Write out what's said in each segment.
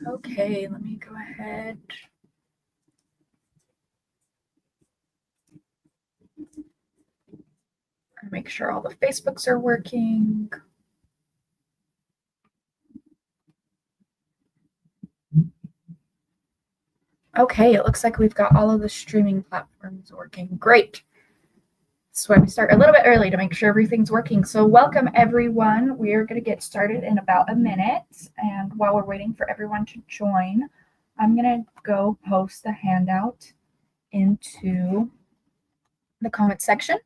Okay, let me go ahead. And make sure all the Facebooks are working. Okay, it looks like we've got all of the streaming platforms working. Great. So I'm start a little bit early to make sure everything's working. So welcome everyone. We are going to get started in about a minute. And while we're waiting for everyone to join, I'm going to go post the handout into the comment section.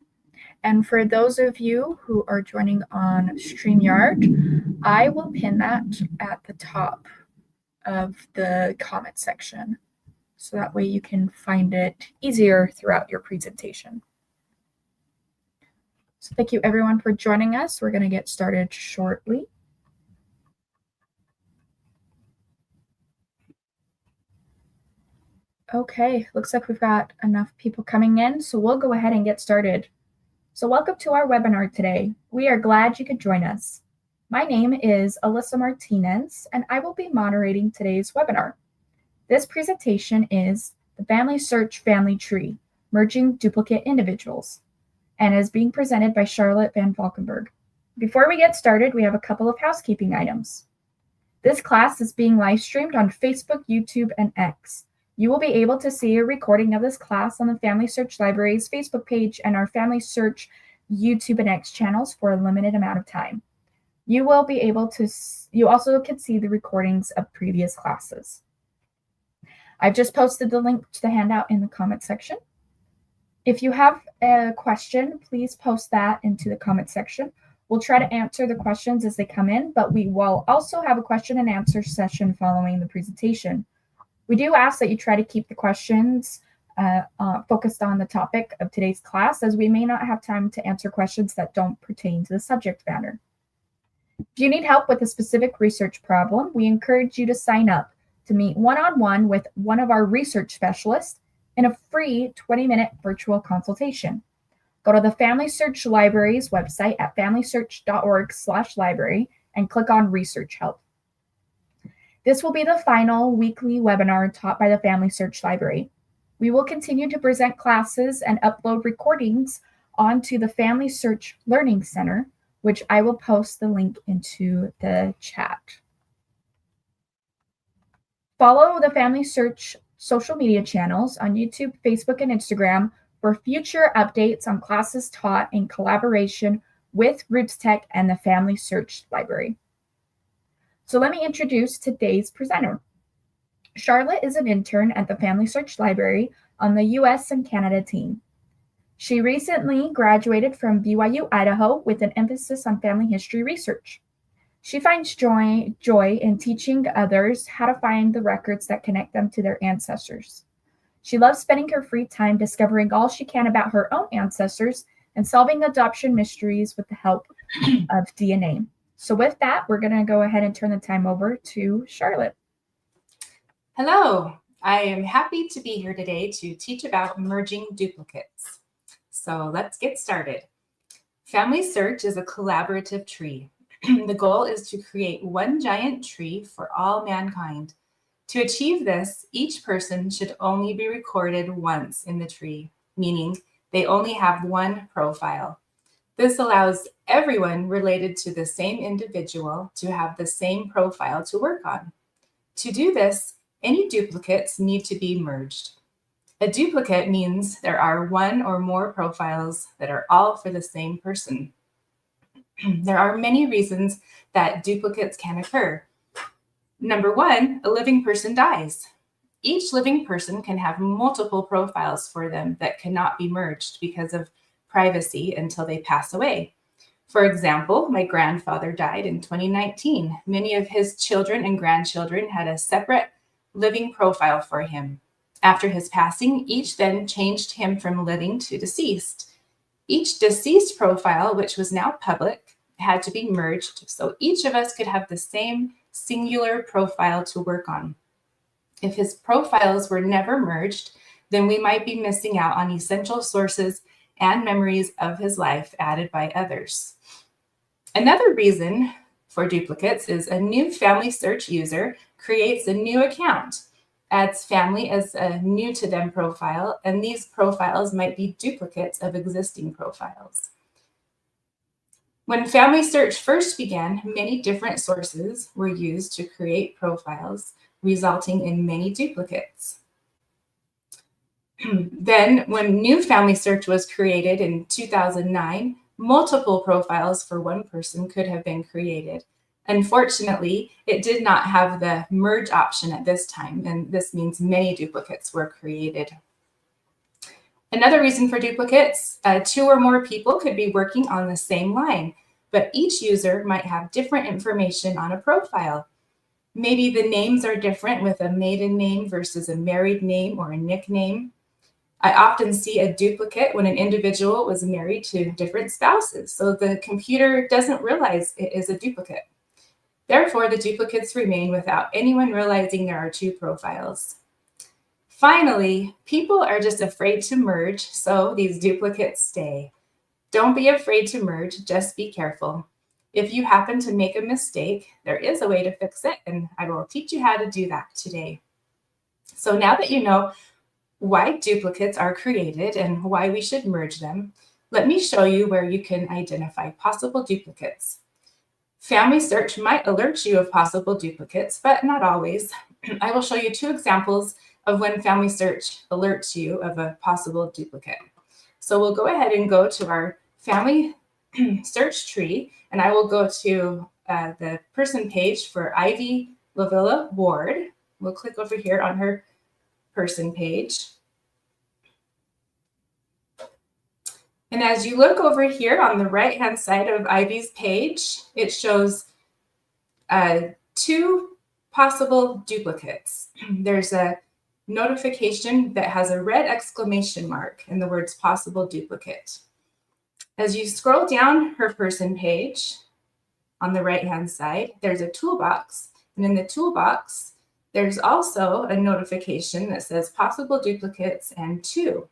And for those of you who are joining on StreamYard, I will pin that at the top of the comment section. So that way you can find it easier throughout your presentation. So thank you everyone for joining us. We're going to get started shortly. Okay, looks like we've got enough people coming in, so we'll go ahead and get started. So welcome to our webinar today. We are glad you could join us. My name is Alyssa Martinez, and I will be moderating today's webinar. This presentation is the FamilySearch Family Tree, Merging Duplicate Individuals, and is being presented by Charlotte Van Valkenburg. Before we get started, we have a couple of housekeeping items. This class is being live streamed on Facebook, YouTube, and X. You will be able to see a recording of this class on the FamilySearch Library's Facebook page and our FamilySearch YouTube and X channels for a limited amount of time. You also can see the recordings of previous classes. I've just posted the link to the handout in the comment section. If you have a question, please post that into the comment section. We'll try to answer the questions as they come in, but we will also have a question and answer session following the presentation. We do ask that you try to keep the questions focused on the topic of today's class, as we may not have time to answer questions that don't pertain to the subject matter. If you need help with a specific research problem, we encourage you to sign up to meet one-on-one with one of our research specialists in a free 20-minute virtual consultation. Go to the FamilySearch Library's website at familysearch.org/library and click on Research Help. This will be the final weekly webinar taught by the FamilySearch Library. We will continue to present classes and upload recordings onto the FamilySearch Learning Center, which I will post the link into the chat. Follow the FamilySearch social media channels on YouTube, Facebook, and Instagram for future updates on classes taught in collaboration with RootsTech and the FamilySearch Library. So let me introduce today's presenter. Charlotte is an intern at the FamilySearch Library on the US and Canada team. She recently graduated from BYU, Idaho with an emphasis on family history research. She finds joy in teaching others how to find the records that connect them to their ancestors. She loves spending her free time discovering all she can about her own ancestors and solving adoption mysteries with the help of DNA. So with that, we're going to go ahead and turn the time over to Charlotte. Hello, I am happy to be here today to teach about merging duplicates. So let's get started. FamilySearch is a collaborative tree. The goal is to create one giant tree for all mankind. To achieve this, each person should only be recorded once in the tree, meaning they only have one profile. This allows everyone related to the same individual to have the same profile to work on. To do this, any duplicates need to be merged. A duplicate means there are one or more profiles that are all for the same person. There are many reasons that duplicates can occur. Number one, a living person dies. Each living person can have multiple profiles for them that cannot be merged because of privacy until they pass away. For example, my grandfather died in 2019. Many of his children and grandchildren had a separate living profile for him. After his passing, each then changed him from living to deceased. Each deceased profile, which was now public, had to be merged so each of us could have the same singular profile to work on. If his profiles were never merged, then we might be missing out on essential sources and memories of his life added by others. Another reason for duplicates is a new FamilySearch user creates a new account, adds family as a new to them profile, and these profiles might be duplicates of existing profiles. When FamilySearch first began, many different sources were used to create profiles, resulting in many duplicates. Then, when new FamilySearch was created in 2009, multiple profiles for one person could have been created. Unfortunately, it did not have the merge option at this time, and this means many duplicates were created. Another reason for duplicates, 2 or more people could be working on the same line, but each user might have different information on a profile. Maybe the names are different with a maiden name versus a married name or a nickname. I often see a duplicate when an individual was married to different spouses, so the computer doesn't realize it is a duplicate. Therefore, the duplicates remain without anyone realizing there are 2 profiles. Finally, people are just afraid to merge, so these duplicates stay. Don't be afraid to merge, just be careful. If you happen to make a mistake, there is a way to fix it, and I will teach you how to do that today. So now that you know why duplicates are created and why we should merge them, let me show you where you can identify possible duplicates. FamilySearch might alert you of possible duplicates, but not always. I will show you 2 examples of when FamilySearch alerts you of a possible duplicate. So we'll go ahead and go to our FamilySearch tree, and I will go to the person page for Ivy Lavilla Ward. We'll click over here on her person page. And as you look over here on the right-hand side of Ivy's page, it shows 2 possible duplicates. There's a notification that has a red exclamation mark and the words possible duplicate. As you scroll down her person page on the right-hand side, there's a toolbox. And in the toolbox, there's also a notification that says possible duplicates and 2.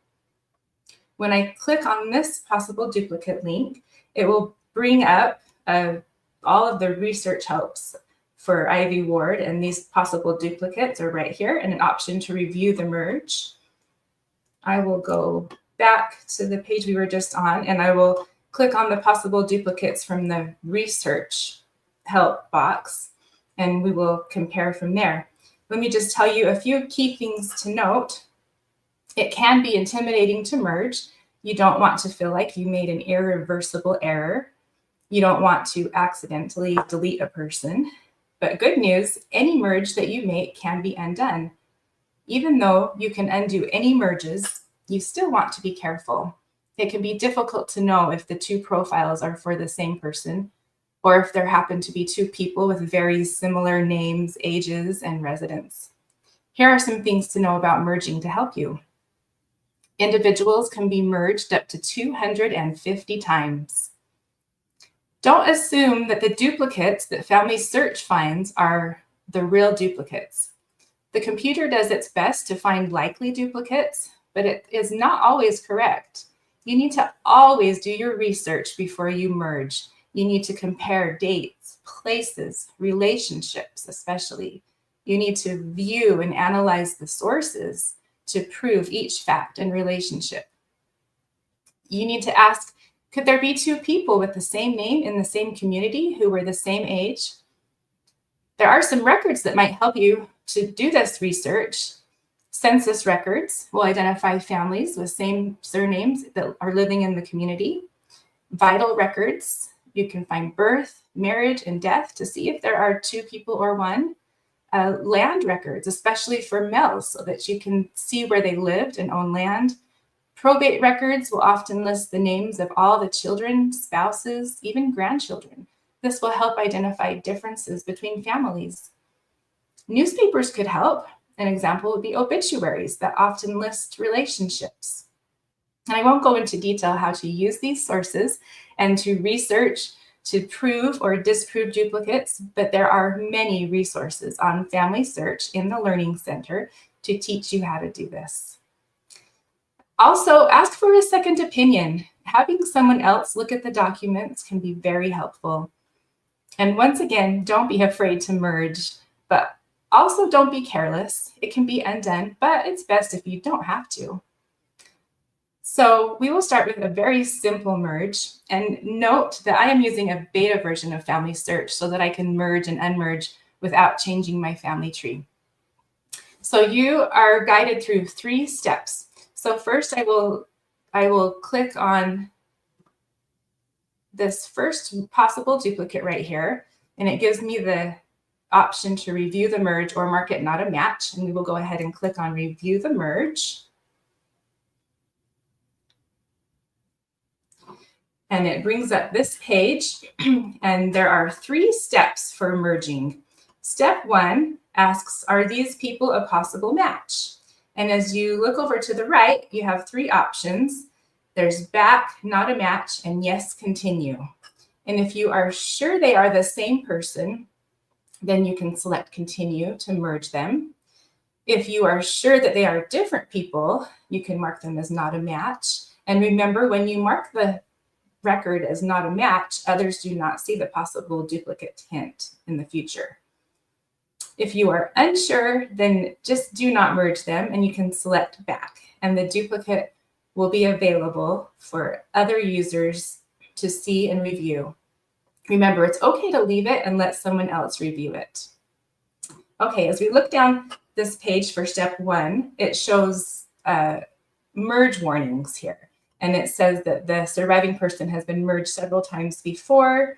When I click on this possible duplicate link, it will bring up all of the research helps for Ivy Ward, and these possible duplicates are right here, and an option to review the merge. I will go back to the page we were just on, and I will click on the possible duplicates from the research help box, and we will compare from there. Let me just tell you a few key things to note. It can be intimidating to merge. You don't want to feel like you made an irreversible error. You don't want to accidentally delete a person. But good news, any merge that you make can be undone. Even though you can undo any merges, you still want to be careful. It can be difficult to know if the 2 profiles are for the same person, or if there happen to be 2 people with very similar names, ages, and residence. Here are some things to know about merging to help you. Individuals can be merged up to 250 times. Don't assume that the duplicates that FamilySearch finds are the real duplicates. The computer does its best to find likely duplicates, but it is not always correct. You need to always do your research before you merge. You need to compare dates, places, relationships especially. You need to view and analyze the sources to prove each fact and relationship. You need to ask, could there be 2 people with the same name in the same community who were the same age? There are some records that might help you to do this research. Census records will identify families with same surnames that are living in the community. Vital records, you can find birth, marriage, and death to see if there are 2 people or 1. Land records, especially for males, so that you can see where they lived and own land. Probate records will often list the names of all the children, spouses, even grandchildren. This will help identify differences between families. Newspapers could help. An example would be obituaries that often list relationships. And I won't go into detail how to use these sources and to research to prove or disprove duplicates, but there are many resources on FamilySearch in the Learning Center to teach you how to do this. Also, ask for a second opinion. Having someone else look at the documents can be very helpful. And once again, don't be afraid to merge, but Also, don't be careless. It can be undone, but it's best if you don't have to. So we will start with a very simple merge, and note that I am using a beta version of FamilySearch so that I can merge and unmerge without changing my family tree. So you are guided through 3 steps. So first I will click on this first possible duplicate right here, and it gives me the option to review the merge or mark it not a match, and we will go ahead and click on review the merge. And it brings up this page, and there are 3 steps for merging. Step 1 asks, are these people a possible match? And as you look over to the right, you have 3 options. There's back, not a match, and yes, continue. And if you are sure they are the same person, then you can select continue to merge them. If you are sure that they are different people, you can mark them as not a match. And remember, when you mark the record as not a match, others do not see the possible duplicate hint in the future. If you are unsure, then just do not merge them and you can select back, and the duplicate will be available for other users to see and review. Remember, it's okay to leave it and let someone else review it. Okay, as we look down this page for step 1, it shows merge warnings here. And it says that the surviving person has been merged several times before.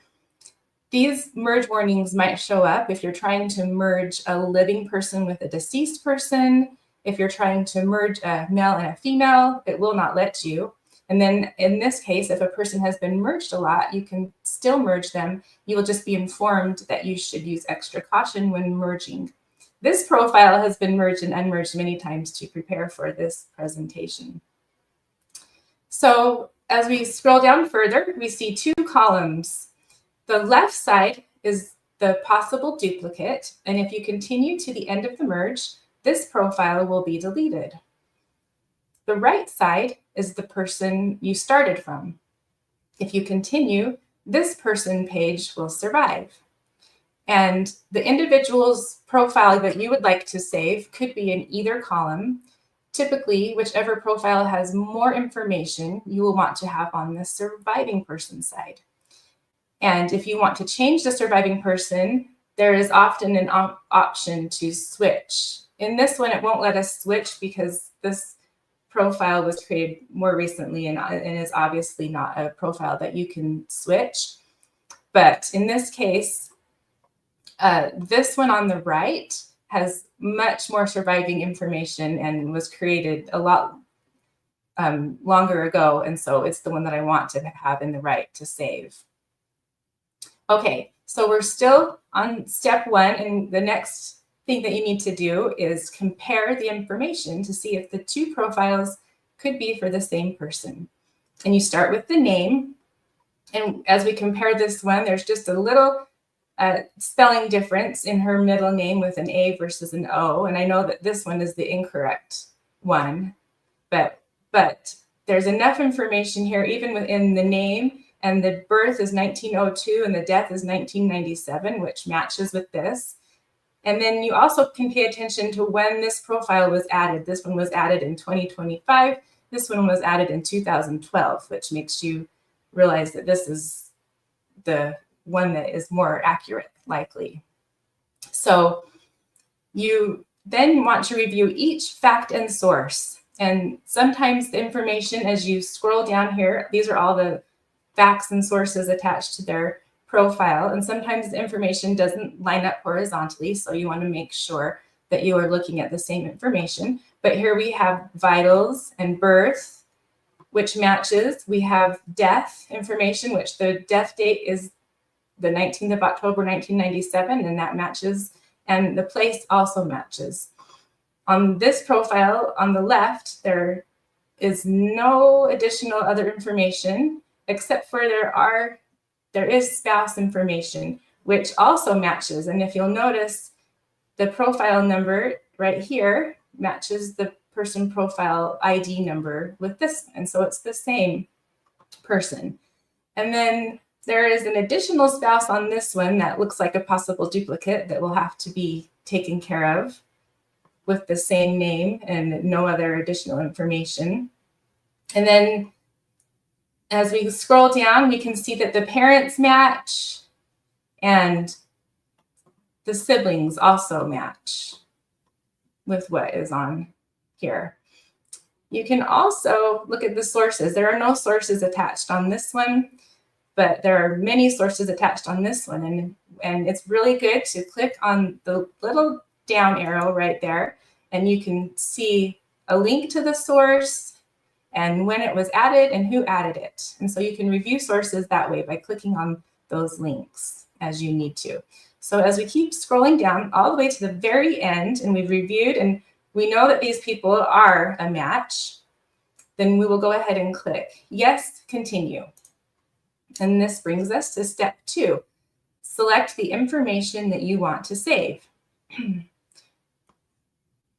These merge warnings might show up if you're trying to merge a living person with a deceased person. If you're trying to merge a male and a female, it will not let you. And then in this case, if a person has been merged a lot, you can still merge them. You will just be informed that you should use extra caution when merging. This profile has been merged and unmerged many times to prepare for this presentation. So as we scroll down further, we see 2 columns. The left side is the possible duplicate, and if you continue to the end of the merge, this profile will be deleted. The right side is the person you started from. If you continue, this person page will survive. And the individual's profile that you would like to save could be in either column. Typically, whichever profile has more information, you will want to have on the surviving person side. And if you want to change the surviving person, there is often an option to switch. In this one, it won't let us switch because this profile was created more recently and is obviously not a profile that you can switch. But in this case, this one on the right has much more surviving information and was created a lot longer ago. And so it's the one that I want to have in the right to save. Okay, so we're still on step 1, and the next thing that you need to do is compare the information to see if the 2 profiles could be for the same person. And you start with the name. And as we compare this one, there's just a little spelling difference in her middle name with an A versus an O. And I know that this one is the incorrect one, but there's enough information here, even within the name, and the birth is 1902 and the death is 1997, which matches with this. And then you also can pay attention to when this profile was added. This one was added in 2025. This one was added in 2012, which makes you realize that this is the one that is more accurate, likely. So you then want to review each fact and source. And sometimes the information, as you scroll down here, these are all the facts and sources attached to their profile. And sometimes the information doesn't line up horizontally. So you want to make sure that you are looking at the same information. But here we have vitals and birth, which matches. We have death information, which the death date is the 19th of October, 1997, and that matches. And the place also matches. On this profile on the left, there is no additional other information, except for there is spouse information, which also matches. And if you'll notice, the profile number right here matches the person profile ID number with this one. And so it's the same person. And then there is an additional spouse on this one that looks like a possible duplicate that will have to be taken care of with the same name and no other additional information. And then as we scroll down, we can see that the parents match and the siblings also match with what is on here. You can also look at the sources. There are no sources attached on this one, but there are many sources attached on this one. And it's really good to click on the little down arrow right there, and you can see a link to the source and when it was added and who added it. And so you can review sources that way by clicking on those links as you need to. So as we keep scrolling down all the way to the very end, and we've reviewed and we know that these people are a match, then we will go ahead and click Yes, Continue. And this brings us to step 2. Select the information that you want to save.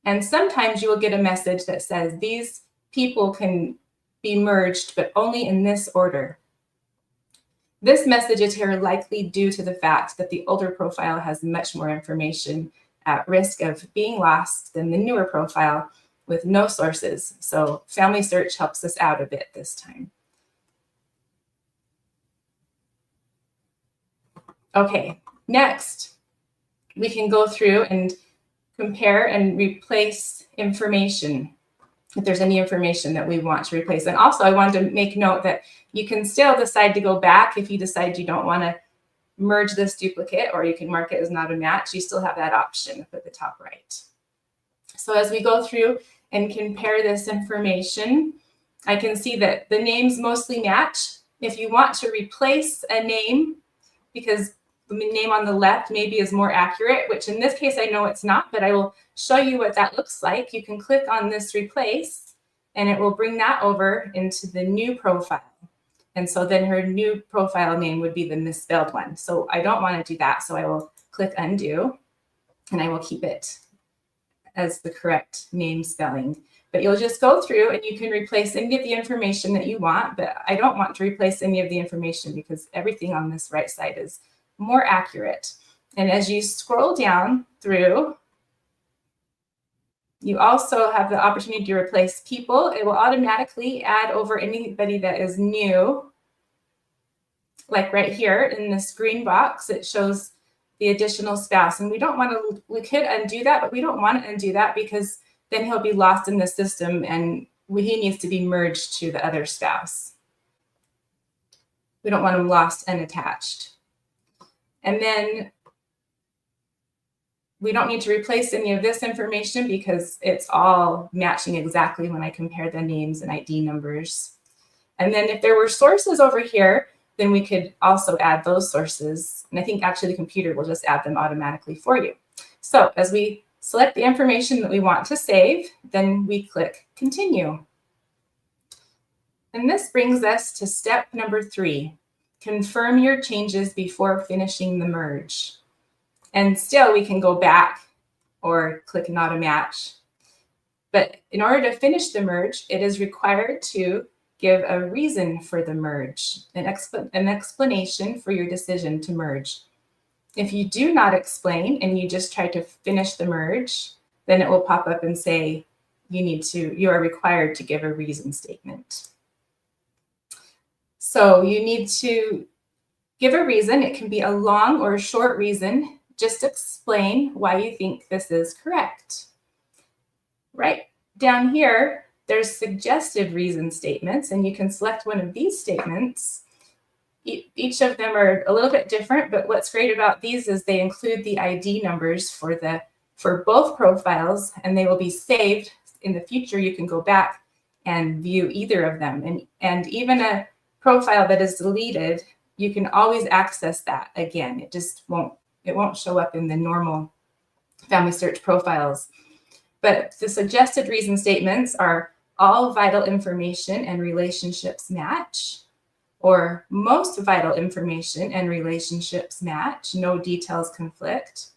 And sometimes you will get a message that says these people can be merged, but only in this order. This message is here likely due to the fact that the older profile has much more information at risk of being lost than the newer profile with no sources. So FamilySearch helps us out a bit this time. Okay, next, we can go through and compare and replace information if there's any information that we want to replace. And also I wanted to make note that you can still decide to go back if you decide you don't want to merge this duplicate, or you can mark it as not a match. You still have that option up at the top right. So as we go through and compare this information, I can see that the names mostly match. If you want to replace a name, because the name on the left maybe is more accurate, which in this case I know it's not, but I will show you what that looks like. You can click on this replace and it will bring that over into the new profile. And so then her new profile name would be the misspelled one. So I don't want to do that. So I will click undo and I will keep it as the correct name spelling. But you'll just go through and you can replace any of the information that you want, but I don't want to replace any of the information because everything on this right side is more accurate. And as you scroll down through, you also have the opportunity to replace people. It will automatically add over anybody that is new. Like right here in this green box, it shows the additional spouse. And we don't want to, we could undo that, but we don't want to undo that because then he'll be lost in the system and he needs to be merged to the other spouse. We don't want him lost and attached. And then we don't need to replace any of this information because it's all matching exactly when I compare the names and ID numbers. And then if there were sources over here, then we could also add those sources. And I think actually the computer will just add them automatically for you. So as we select the information that we want to save, then we click Continue. And this brings us to step number 3. Confirm your changes before finishing the merge. And still we can go back or click Not a Match. But in order to finish the merge, it is required to give a reason for the merge, an explanation for your decision to merge. If you do not explain and you just try to finish the merge, then it will pop up and say you are required to give a reason statement. So you need to give a reason. It can be a long or a short reason. Just explain why you think this is correct. Right down here, there's suggested reason statements, and you can select one of these statements. Each of them are a little bit different, but what's great about these is they include the ID numbers for both profiles, and they will be saved. In the future, you can go back and view either of them. And even a profile that is deleted, you can always access that again. It won't show up in the normal FamilySearch profiles. But the suggested reason statements are all vital information and relationships match, or most vital information and relationships match, no details conflict,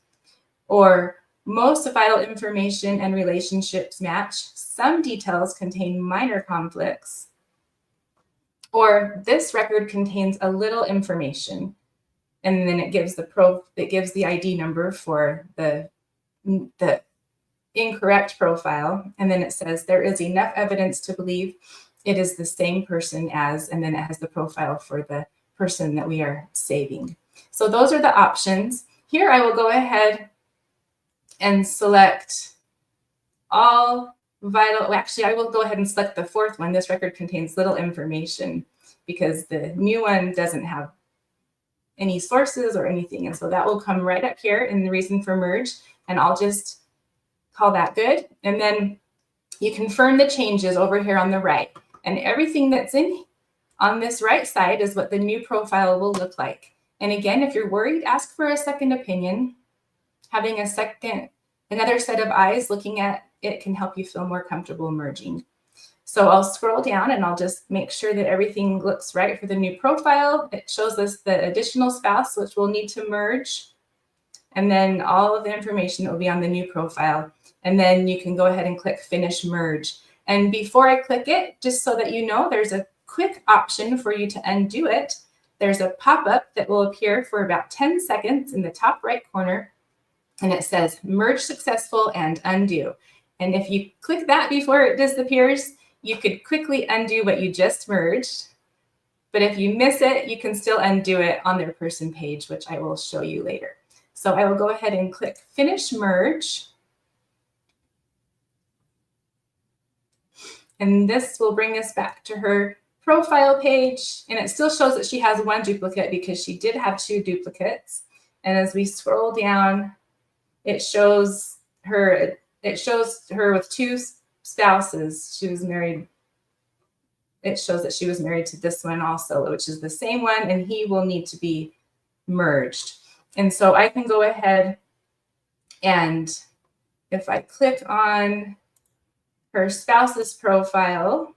or most vital information and relationships match, some details contain minor conflicts, or this record contains a little information, and then it gives the ID number for the the incorrect profile, and then it says there is enough evidence to believe it is the same person as, and then it has the profile for the person that we are saving. So those are the options. Here I will go ahead and select all vital, actually I will go ahead and select the fourth one. This record contains little information because the new one doesn't have any sources or anything. And so that will come right up here in the reason for merge, and I'll just call that good. And then you confirm the changes over here on the right. And everything that's in on this right side is what the new profile will look like. And again, if you're worried, ask for a second opinion. Having another set of eyes looking at it can help you feel more comfortable merging. So I'll scroll down and I'll just make sure that everything looks right for the new profile. It shows us the additional spouse, which we'll need to merge. And then all of the information will be on the new profile. And then you can go ahead and click Finish Merge. And before I click it, just so that you know, there's a quick option for you to undo it. There's a pop-up that will appear for about 10 seconds in the top right corner. And it says Merge Successful and Undo. And if you click that before it disappears, you could quickly undo what you just merged. But if you miss it, you can still undo it on their person page, which I will show you later. So I will go ahead and click Finish Merge. And this will bring us back to her profile page. And it still shows that she has one duplicate because she did have two duplicates. And as we scroll down, it shows her with two spouses. She was married. It shows that she was married to this one also, which is the same one, and he will need to be merged. And so I can go ahead and if I click on her spouse's profile,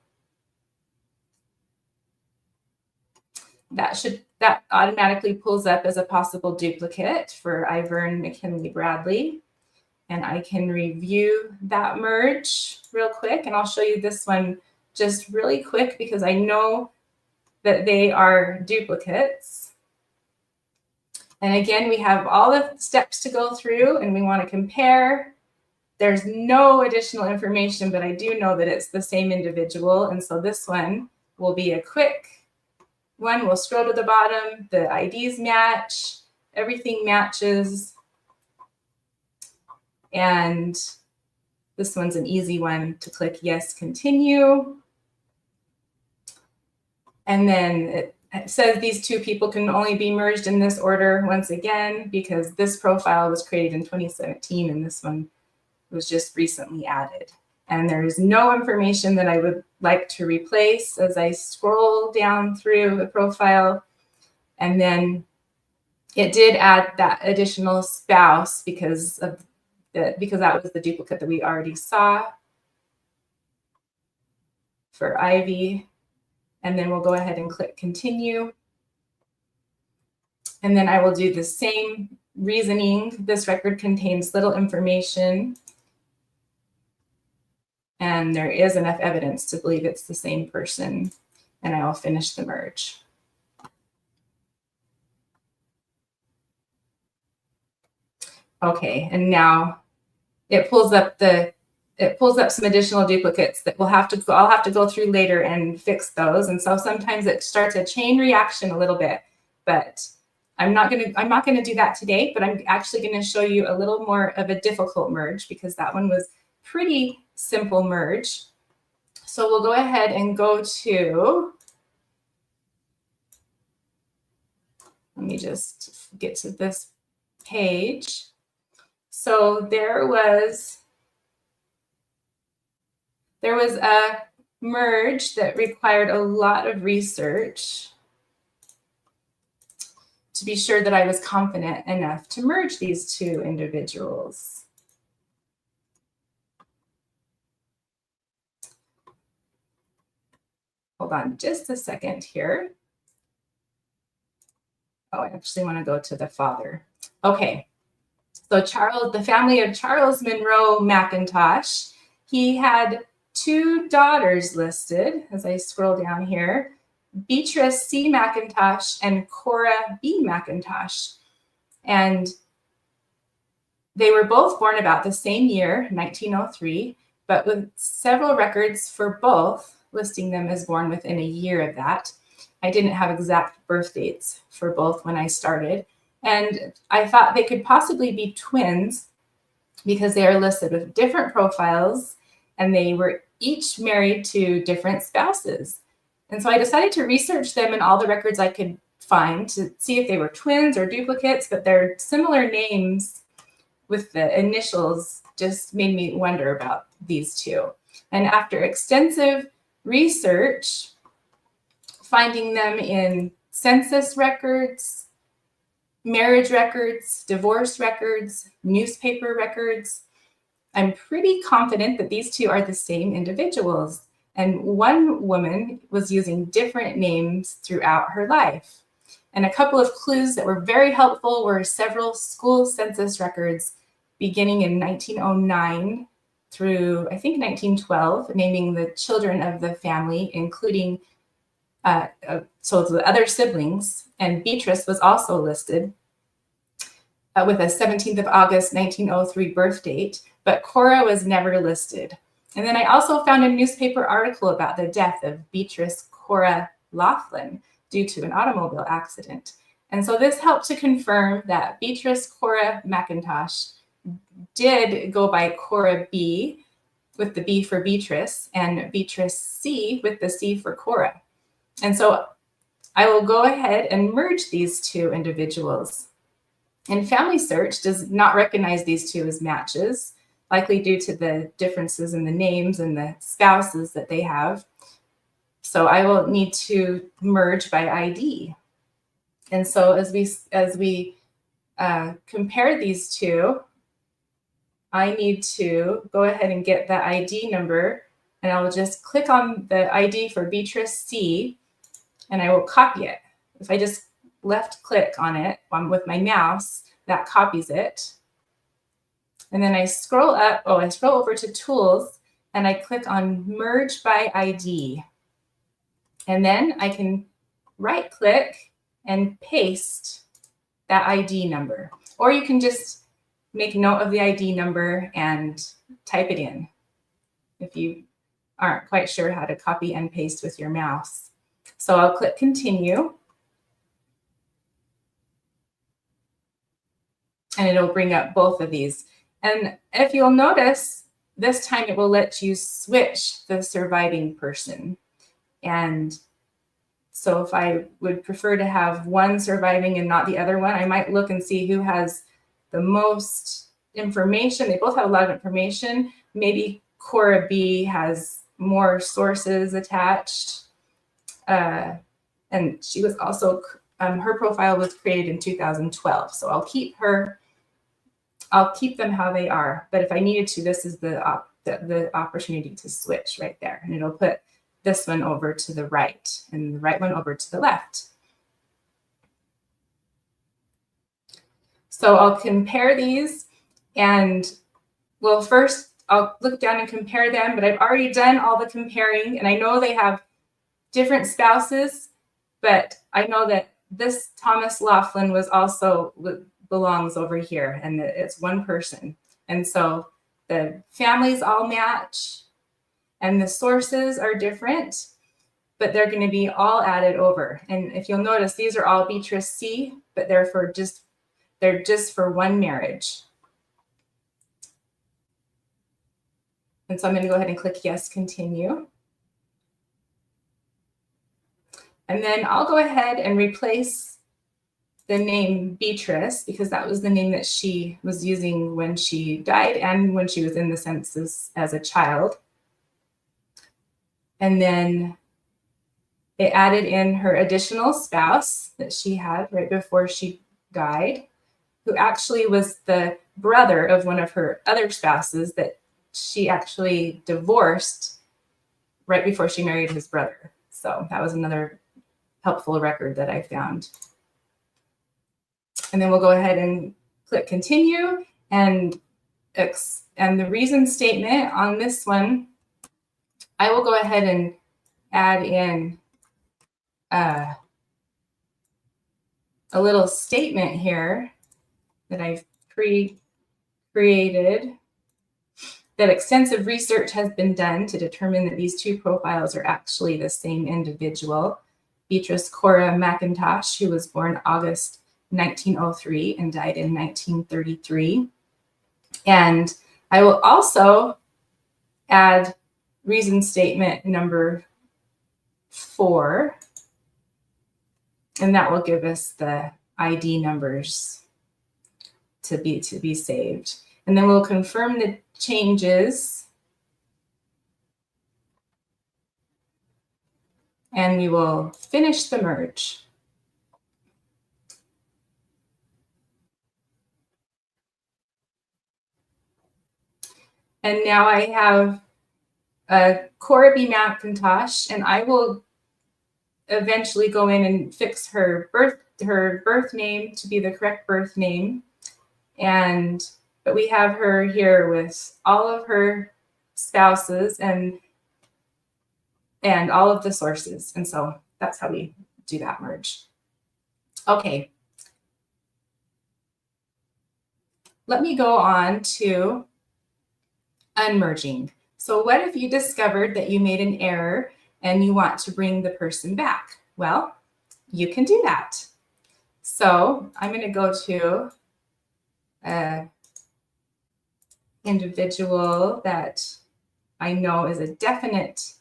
that automatically pulls up as a possible duplicate for Ivern McKinley Bradley. And I can review that merge real quick. And I'll show you this one just really quick because I know that they are duplicates. And again, we have all the steps to go through and we want to compare. There's no additional information, but I do know that it's the same individual. And so this one will be a quick one. We'll scroll to the bottom. The IDs match. Everything matches. And this one's an easy one to click Yes, Continue. And then it says these two people can only be merged in this order once again because this profile was created in 2017 and this one was just recently added. And there is no information that I would like to replace as I scroll down through the profile. And then it did add that additional spouse because that was the duplicate that we already saw for Ivy. And then we'll go ahead and click Continue. And then I will do the same reasoning. This record contains little information. And there is enough evidence to believe it's the same person. And I will finish the merge. Okay, and now it pulls up some additional duplicates that I'll have to go through later and fix those. And so sometimes it starts a chain reaction a little bit, but I'm not gonna do that today, but I'm actually gonna show you a little more of a difficult merge because that one was pretty simple merge. So we'll go ahead and go to, let me just get to this page. So there was a merge that required a lot of research to be sure that I was confident enough to merge these two individuals. Hold on just a second here. Oh, I actually want to go to the father. Okay, so the family of Charles Monroe McIntosh, he had two daughters listed as I scroll down here, Beatrice C. McIntosh and Cora B. McIntosh. And They were both born about the same year, 1903, but with several records for both listing them as born within a year of that. I didn't have exact birth dates for both when I started. And I thought they could possibly be twins because they are listed with different profiles and they were each married to different spouses. And so I decided to research them in all the records I could find to see if they were twins or duplicates, but their similar names with the initials just made me wonder about these two. And after extensive research, finding them in census records, marriage records, divorce records, newspaper records, I'm pretty confident that these two are the same individuals. And one woman was using different names throughout her life. And a couple of clues that were very helpful were several school census records beginning in 1909 through, I think, 1912, naming the children of the family, including so the other siblings. And Beatrice was also listed with a 17th of August, 1903 birth date, but Cora was never listed. And then I also found a newspaper article about the death of Beatrice Cora Laughlin due to an automobile accident. And so this helped to confirm that Beatrice Cora McIntosh did go by Cora B with the B for Beatrice and Beatrice C with the C for Cora. And so I will go ahead and merge these two individuals. And FamilySearch does not recognize these two as matches, likely due to the differences in the names and the spouses that they have. So I will need to merge by ID. And so as we compare these two, I need to go ahead and get the ID number, and I will just click on the ID for Beatrice C, and I will copy it. If I just left click on it with my mouse, that copies it. And then I scroll up, I scroll over to Tools, and I click on Merge by ID. And then I can right click and paste that ID number. Or you can just make note of the ID number and type it in if you aren't quite sure how to copy and paste with your mouse. So I'll click Continue. And it'll bring up both of these. And if you'll notice, this time it will let you switch the surviving person. And so if I would prefer to have one surviving and not the other one, I might look and see who has the most information. They both have a lot of information. Maybe Cora B has more sources attached. And she was also, her profile was created in 2012. So I'll keep them how they are. But if I needed to, this is the opportunity to switch right there. And it'll put this one over to the right and the right one over to the left. So I'll compare these, and well, first I'll look down and compare them, but I've already done all the comparing, and I know they have different spouses, but I know that this Thomas Laughlin belongs over here, and it's one person. And so the families all match, and the sources are different, but they're going to be all added over. And if you'll notice, these are all Beatrice C, but they're just for one marriage. And so I'm going to go ahead and click Yes, Continue. And then I'll go ahead and replace the name Beatrice, because that was the name that she was using when she died and when she was in the census as a child. And then it added in her additional spouse that she had right before she died, who actually was the brother of one of her other spouses that she actually divorced right before she married his brother. So that was another helpful record that I found. And then we'll go ahead and click Continue, and the reason statement on this one, I will go ahead and add in a little statement here that I've created, that extensive research has been done to determine that these two profiles are actually the same individual, Beatrice Cora McIntosh, who was born August 1903 and died in 1933. And I will also add reason statement number 4, and that will give us the ID numbers to be saved. And then we'll confirm the changes, and we will finish the merge. And now I have Cora B. McIntosh, and I will eventually go in and fix her birth name to be the correct birth name. But we have her here with all of her spouses and all of the sources. And so that's how we do that merge. Okay. Let me go on to unmerging. So what if you discovered that you made an error and you want to bring the person back? Well, you can do that. So I'm going to go to an individual that I know is a definite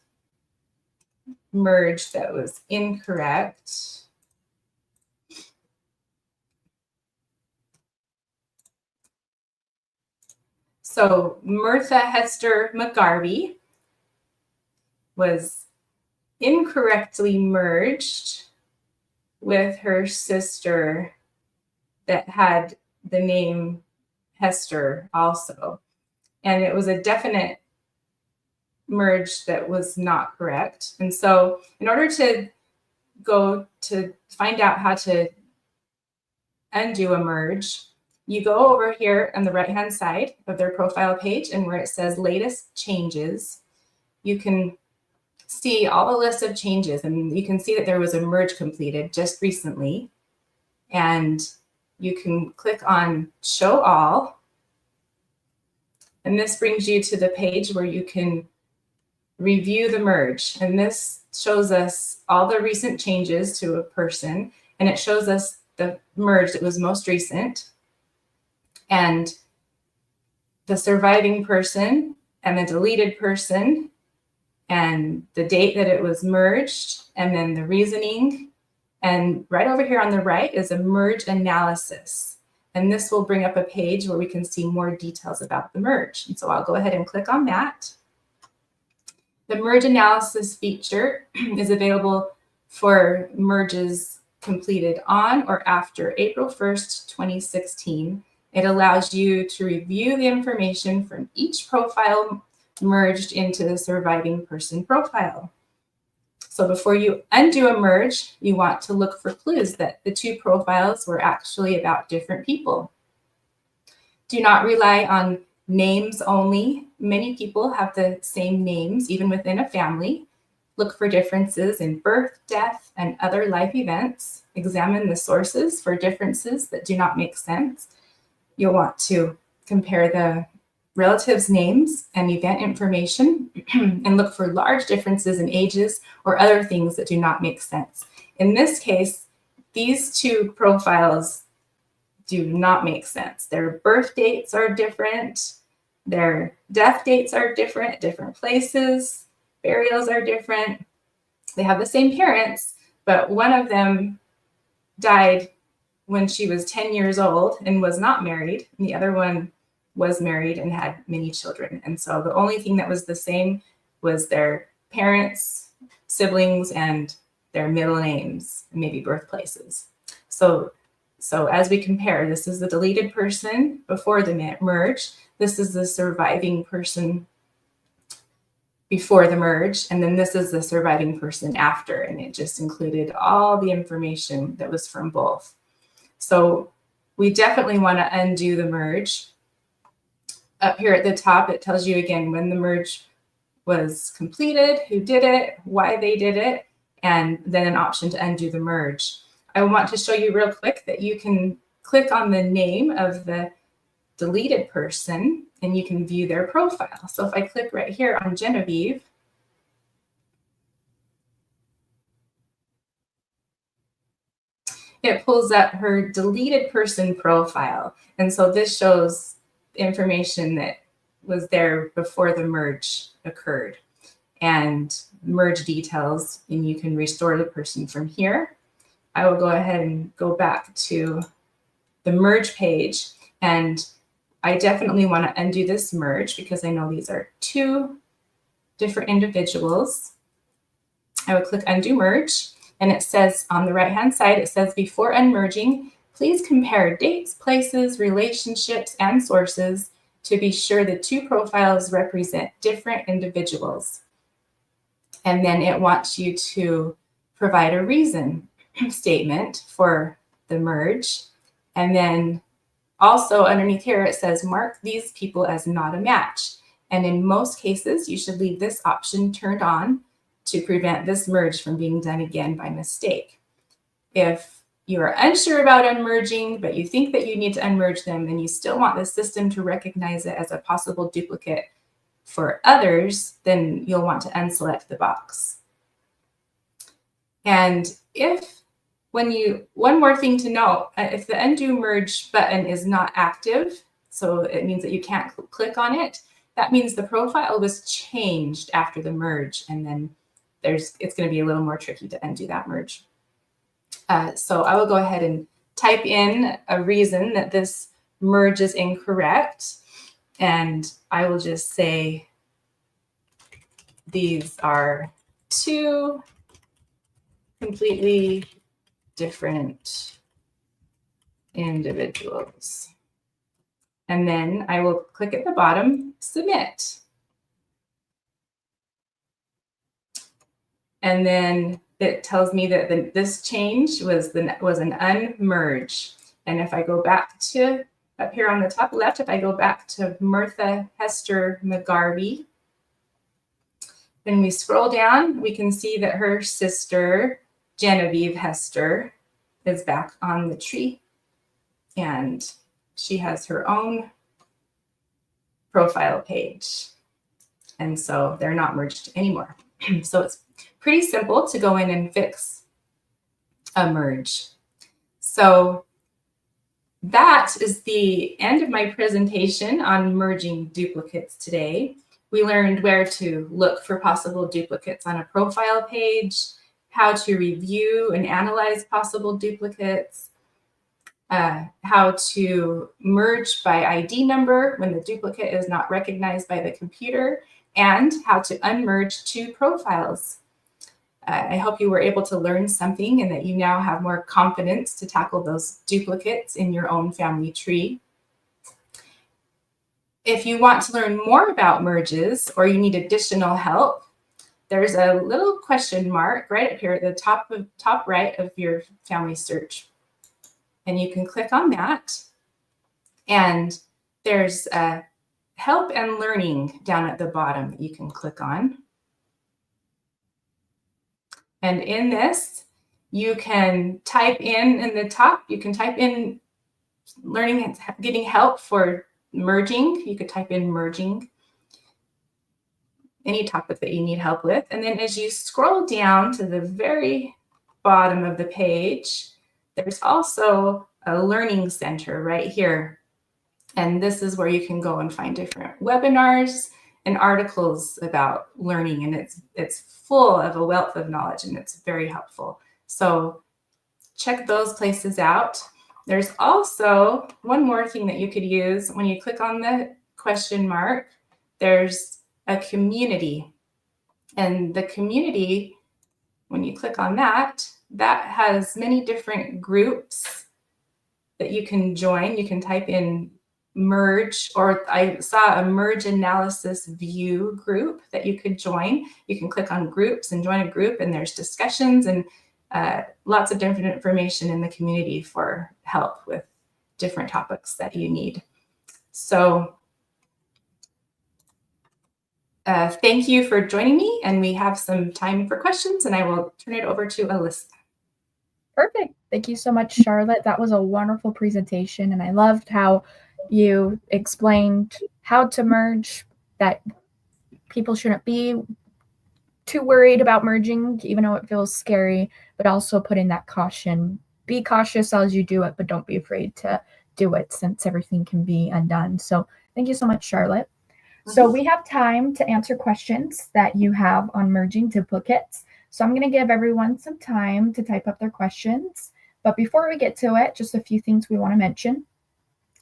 merge that was incorrect. So Mirtha Hester McGarvey was incorrectly merged with her sister that had the name Hester also. And it was a definite merge that was not correct. And so in order to go to find out how to undo a merge, you go over here on the right-hand side of their profile page, and where it says latest changes, you can see all the list of changes, and you can see that there was a merge completed just recently. And you can click on show all. And this brings you to the page where you can review the merge. And this shows us all the recent changes to a person, and it shows us the merge that was most recent, and the surviving person and the deleted person, and the date that it was merged, and then the reasoning. And right over here on the right is a merge analysis. And this will bring up a page where we can see more details about the merge. And so I'll go ahead and click on that. The merge analysis feature is available for merges completed on or after April 1st, 2016. It allows you to review the information from each profile merged into the surviving person profile. So before you undo a merge, you want to look for clues that the two profiles were actually about different people. Do not rely on names only. Many people have the same names, even within a family. Look for differences in birth, death, and other life events. Examine the sources for differences that do not make sense. You'll want to compare the relatives' names and event information and look for large differences in ages or other things that do not make sense. In this case, these two profiles do not make sense. Their birth dates are different. Their death dates are different places. Burials are different. They have the same parents, but one of them died when she was 10 years old and was not married, and the other one was married and had many children. And so the only thing that was the same was their parents, siblings, and their middle names, and maybe birthplaces. So as we compare, this is the deleted person before the merge. This is the surviving person before the merge, and then this is the surviving person after, and it just included all the information that was from both. So we definitely want to undo the merge. Up here at the top, it tells you again when the merge was completed, who did it, why they did it, and then an option to undo the merge. I want to show you real quick that you can click on the name of the deleted person, and you can view their profile. So if I click right here on Genevieve, it pulls up her deleted person profile. And so this shows information that was there before the merge occurred, and merge details, and you can restore the person from here. I will go ahead and go back to the merge page, and I definitely want to undo this merge because I know these are two different individuals. I would click undo merge, and it says on the right hand side, it says before unmerging, please compare dates, places, relationships, and sources to be sure the two profiles represent different individuals. And then it wants you to provide a reason statement for the merge. And then also underneath here, it says mark these people as not a match. And in most cases, you should leave this option turned on to prevent this merge from being done again by mistake. If you are unsure about unmerging, but you think that you need to unmerge them, and you still want the system to recognize it as a possible duplicate for others, then you'll want to unselect the box. And one more thing to note, if the undo merge button is not active, so it means that you can't click on it, that means the profile was changed after the merge, and then it's going to be a little more tricky to undo that merge. So I will go ahead and type in a reason that this merge is incorrect, and I will just say these are two completely different individuals. And then I will click at the bottom, submit. And then it tells me that this change was an unmerge. And if I go back to up here on the top left, if I go back to Martha Hester McGarvey, when we scroll down, we can see that her sister, Genevieve Hester, is back on the tree, and she has her own profile page. And so they're not merged anymore. So it's pretty simple to go in and fix a merge. So that is the end of my presentation on merging duplicates today. We learned where to look for possible duplicates on a profile page, how to review and analyze possible duplicates, how to merge by ID number when the duplicate is not recognized by the computer, and how to unmerge two profiles. I hope you were able to learn something and that you now have more confidence to tackle those duplicates in your own family tree. If you want to learn more about merges or you need additional help, there's a little question mark right up here at the top right of your FamilySearch. And you can click on that. And there's help and learning down at the bottom that you can click on. And in this, you can type in the top, you can type in learning and getting help for merging. You could type in merging, any topic that you need help with. And then as you scroll down to the very bottom of the page, there's also a learning center right here. And this is where you can go and find different webinars and articles about learning. And it's full of a wealth of knowledge, and it's very helpful. So check those places out. There's also one more thing that you could use. When you click on the question mark, there's a community. And the community, when you click on that, that has many different groups that you can join. You can type in merge, or I saw a merge analysis view group that you could join. You can click on groups and join a group, and there's discussions and lots of different information in the community for help with different topics that you need. So thank you for joining me, and we have some time for questions, and I will turn it over to Alyssa. Perfect. Thank you so much, Charlotte. That was a wonderful presentation, and I loved how You explained how to merge, that people shouldn't be too worried about merging, even though it feels scary, but also put in that caution. Be cautious as you do it, but don't be afraid to do it since everything can be undone. So thank you so much, Charlotte. So we have time to answer questions that you have on merging duplicates. So I'm going to give everyone some time to type up their questions. But before we get to it, just a few things we want to mention.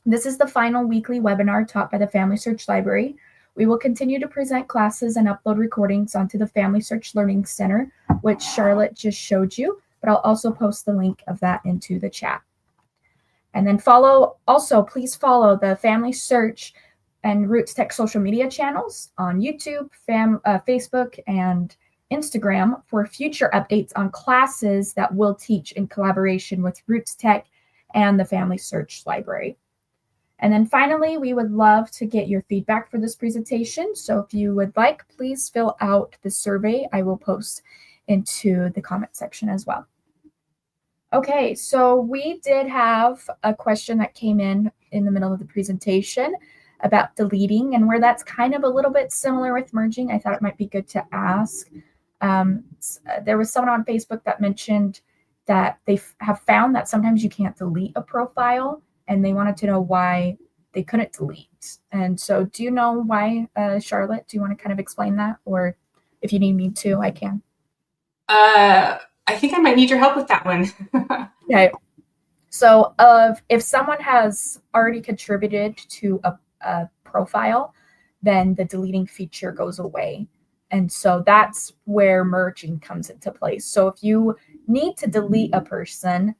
This is the final weekly webinar taught by the FamilySearch Library. We will continue to present classes and upload recordings onto the FamilySearch Learning Center, which Charlotte just showed you, but I'll also post the link of that into the chat. And then please follow the FamilySearch and Roots Tech social media channels on YouTube, Facebook, and Instagram for future updates on classes that we'll teach in collaboration with Roots Tech and the FamilySearch Library. And then finally, we would love to get your feedback for this presentation. So if you would like, please fill out the survey. I will post into the comment section as well. Okay, so we did have a question that came in the middle of the presentation about deleting, and where that's kind of a little bit similar with merging. I thought it might be good to ask. There was someone on Facebook that mentioned that they have found that sometimes you can't delete a profile, and they wanted to know why they couldn't delete. And so do you know why, Charlotte? Do you want to kind of explain that? Or if you need me to, I can. I think I might need your help with that one. Okay. So if someone has already contributed to a profile, then the deleting feature goes away. And so that's where merging comes into place. So if you need to delete a person,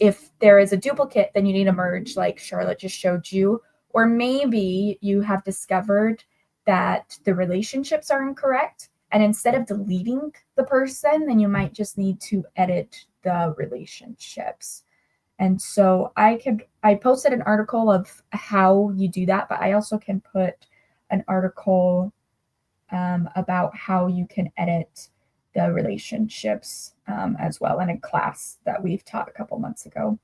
if there is a duplicate, then you need to merge like Charlotte just showed you. Or maybe you have discovered that the relationships are incorrect. And instead of deleting the person, then you might just need to edit the relationships. And so I posted an article of how you do that, but I also can put an article about how you can edit the relationships as well in a class that we've taught a couple months ago.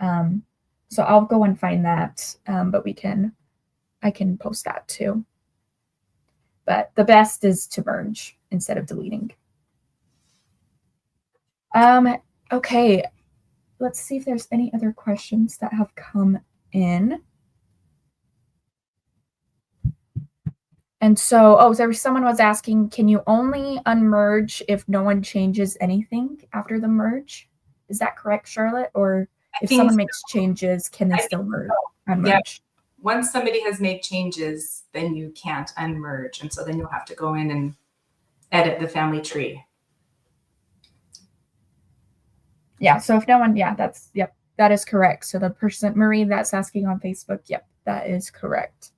So I'll go and find that, but I can post that too. But the best is to merge instead of deleting. Okay, let's see if there's any other questions that have come in. And so, someone was asking, can you only unmerge if no one changes anything after the merge? Is that correct, Charlotte? Or if someone makes changes, can they still unmerge? Yeah. Once somebody has made changes, then you can't unmerge. And so then you'll have to go in and edit the family tree. Yeah, so if no one, that is correct. So the person, Marie, that's asking on Facebook, yep, that is correct.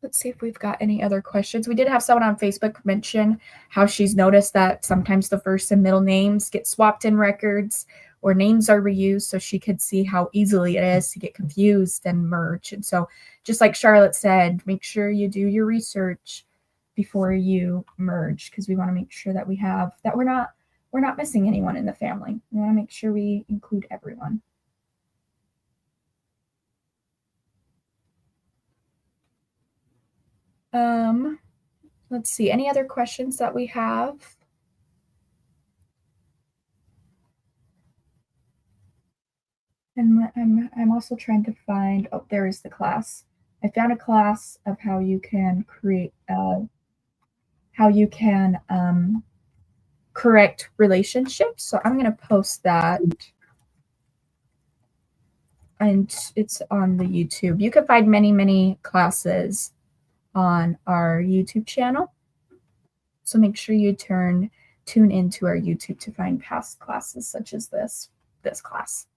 Let's see if we've got any other questions. We did have someone on Facebook mention how she's noticed that sometimes the first and middle names get swapped in records or names are reused, so she could see how easily it is to get confused and merge. And so just like Charlotte said, make sure you do your research before you merge, because we want to make sure that we're not missing anyone in the family. We want to make sure we include everyone. Let's see, any other questions that we have? And I'm also trying to find, there is the class. I found a class of how you can create, correct relationships. So I'm going to post that. And it's on the YouTube. You can find many, many classes on our YouTube channel. So make sure you tune into our YouTube to find past classes such as this class.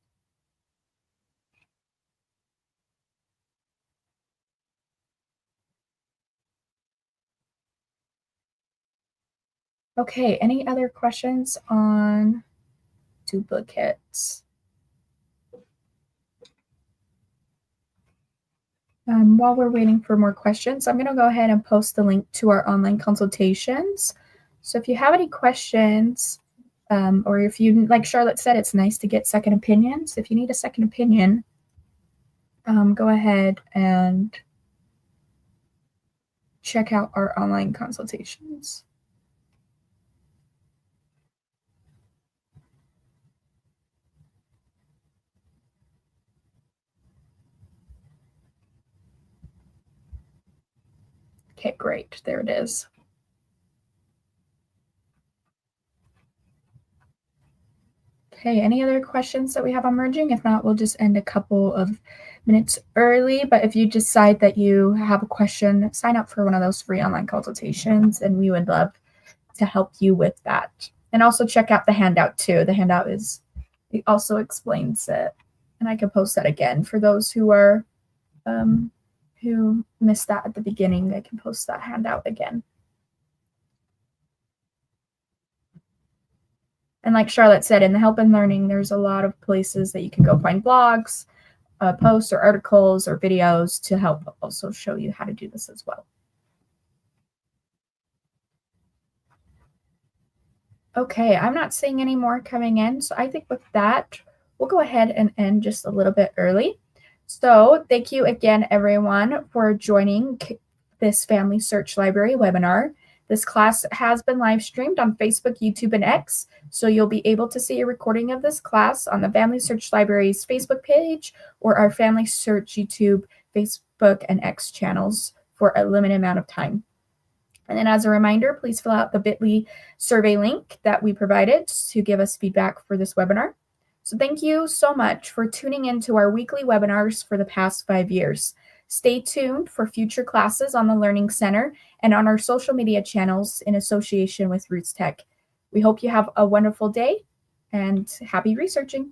Okay, any other questions on duplicates? While we're waiting for more questions, I'm going to go ahead and post the link to our online consultations. So if you have any questions, Or if you, like Charlotte said, it's nice to get second opinions. If you need a second opinion, go ahead and check out our online consultations. Okay, great. There it is. Okay, any other questions that we have on merging? If not, we'll just end a couple of minutes early. But if you decide that you have a question, sign up for one of those free online consultations, and we would love to help you with that. And also check out the handout too. The handout it also explains it. And I can post that again for those who are who missed that at the beginning. I can post that handout again. And like Charlotte said, in the Help and Learning, there's a lot of places that you can go find blogs, posts or articles or videos to help also show you how to do this as well. Okay, I'm not seeing any more coming in. So I think with that, we'll go ahead and end just a little bit early. So thank you again, everyone, for joining this Family Search Library webinar. This class has been live streamed on Facebook, YouTube, and X, so you'll be able to see a recording of this class on the Family Search Library's Facebook page or our Family Search YouTube, Facebook, and X channels for a limited amount of time. And then as a reminder, please fill out the bit.ly survey link that we provided to give us feedback for this webinar. So thank you so much for tuning into our weekly webinars for the past 5 years. Stay tuned for future classes on the Learning Center and on our social media channels in association with Roots Tech. We hope you have a wonderful day and happy researching.